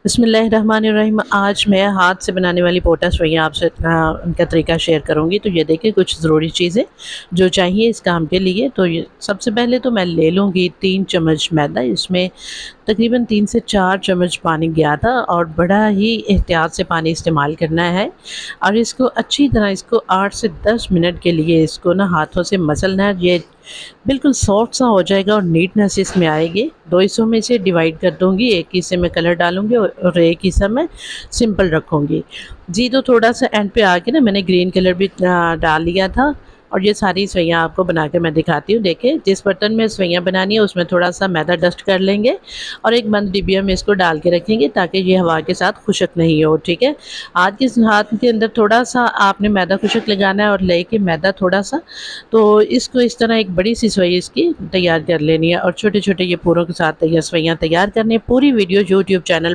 बिस्मिल्लाहिर्रहमानिर्रहीम। आज मैं हाथ से बनाने वाली पोटा सेवइयाँ आपसे उनका तरीका शेयर करूँगी। तो ये देखिए कुछ ज़रूरी चीज़ें जो चाहिए इस काम के लिए। तो ये सबसे पहले तो मैं ले लूँगी 3 चम्मच मैदा। इसमें तकरीबन 3 से 4 चम्मच पानी गया था और बड़ा ही एहतियात से पानी इस्तेमाल करना है। और इसको अच्छी तरह इसको 8 से 10 मिनट के लिए इसको ना हाथों से मसलना है। ये बिल्कुल सॉफ्ट सा हो जाएगा और नीटनेस इसमें आएगी। 2 हिस्सों में इसे डिवाइड कर दूँगी, एक हिस्से में कलर डालूँगी और एक हिस्सा मैं सिंपल रखूँगी। जी, तो थोड़ा-सा एंड पे आके ना मैंने ग्रीन कलर भी डाल लिया था। और ये सारी सेवइयाँ आपको बना के मैं दिखाती हूँ। देखिए, जिस बर्तन में सेवइयाँ बनानी है उसमें थोड़ा-सा मैदा डस्ट कर लेंगे और एक बंद डिब्बिया में इसको डाल के रखेंगे ताकि ये हवा के साथ खुशक नहीं हो, ठीक है? हाथ के अंदर थोड़ा-सा आपने मैदा खुशक लगाना है और लेके मैदा थोड़ा-सा, तो इसको इस तरह एक बड़ी सी सेवई इसकी तैयार कर लेनी है और छोटे-छोटे ये पूरों के साथ ये सेवइयाँ तैयार करनी है। पूरी वीडियो यूट्यूब चैनल